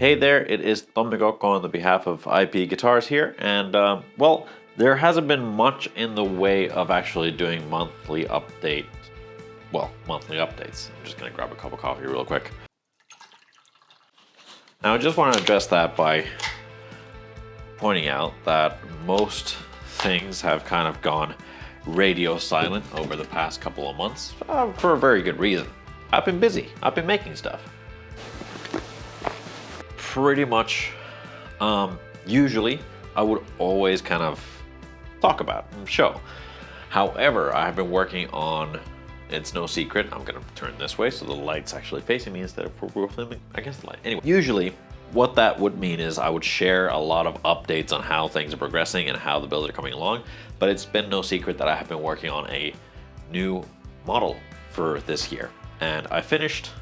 Hey there, it is Tommikokko on the behalf of IP Guitars here, and well, there hasn't been much in the way of actually doing monthly updates. I'm just gonna grab a cup of coffee real quick. Now I just want to address that by pointing out that most things have kind of gone radio silent over the past couple of months for a very good reason. I've been busy, I've been making stuff. Pretty much, usually I would always kind of talk about and show. However, I have been working on, it's no secret, I'm gonna turn this way so the light's actually facing me instead of we're filming against the light. Anyway, usually what that would mean is I would share a lot of updates on how things are progressing and how the builds are coming along, but it's been no secret that I have been working on a new model for this year. And I finished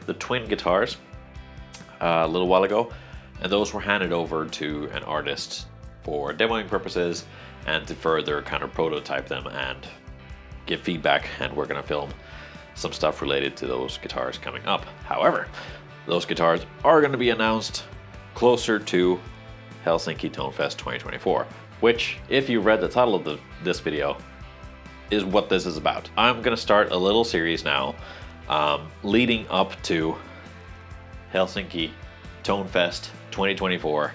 the twin guitars a little while ago, and those were handed over to an artist for demoing purposes and to further kind of prototype them and give feedback, and we're gonna film some stuff related to those guitars coming up. However, those guitars are gonna be announced closer to Helsinki Tonefest 2024, which, if you read the title of this video, is what this is about. I'm gonna start a little series now leading up to Helsinki Tonefest 2024,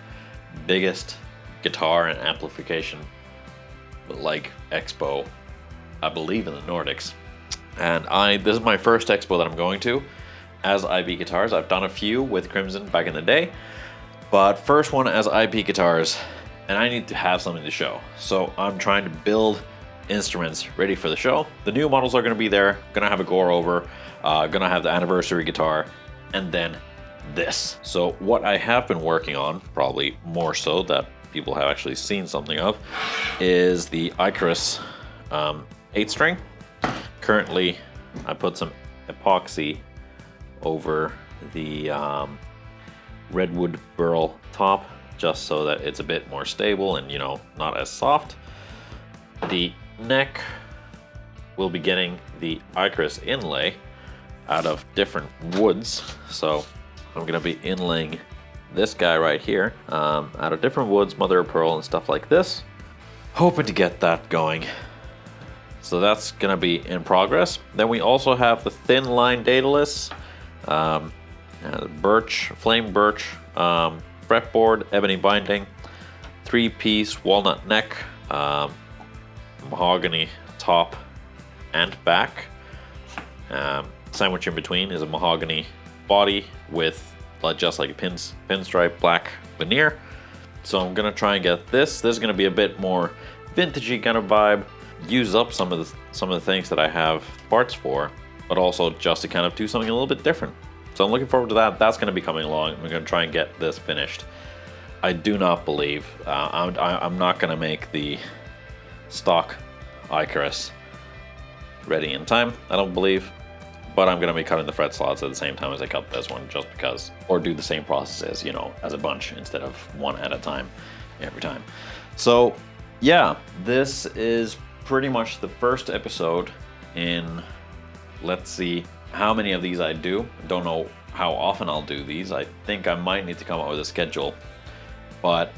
biggest guitar and amplification like expo, I believe, in the Nordics. And this is my first expo that I'm going to as IP Guitars. I've done a few with Crimson back in the day, but first one as IP Guitars, and I need to have something to show. So I'm trying to build instruments ready for the show. The new models are gonna be there, gonna have a gore over, gonna have the anniversary guitar, and then this. So what I have been working on, probably more so that people have actually seen something of, is the Icarus 8-string. Currently, I put some epoxy over the redwood burl top just so that it's a bit more stable and, you know, not as soft. The neck will be getting the Icarus inlay out of different woods, so I'm gonna be inlaying this guy right here out of different woods, mother of pearl and stuff like this. Hoping to get that going. So that's gonna be in progress. Then we also have the thin line Daedalus, birch, flame birch, fretboard, ebony binding, 3-piece walnut neck, mahogany top and back. Sandwich in between is a mahogany body with just like a pinstripe black veneer. So I'm gonna try and get this. This is gonna be a bit more vintagey kind of vibe. Use up some of the things that I have parts for, but also just to kind of do something a little bit different. So I'm looking forward to that. That's gonna be coming along. I'm gonna try and get this finished. I do not believe I'm not gonna make the stock Icarus ready in time. I don't believe. But I'm gonna be cutting the fret slots at the same time as I cut this one, just because, or do the same processes, you know, as a bunch instead of one at a time every time. So yeah, this is pretty much the first episode in, let's see how many of these I do. Don't know how often I'll do these. I think I might need to come up with a schedule, but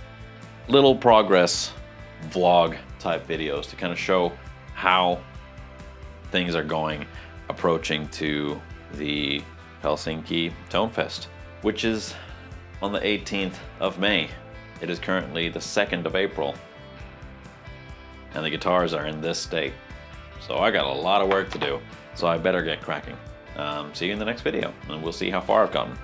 little progress vlog type videos to kind of show how things are going approaching to the Helsinki Tonefest, which is on the 18th of May. It is currently the 2nd of April, and the guitars are in this state. So I got a lot of work to do, so I better get cracking. See you in the next video, and we'll see how far I've gotten.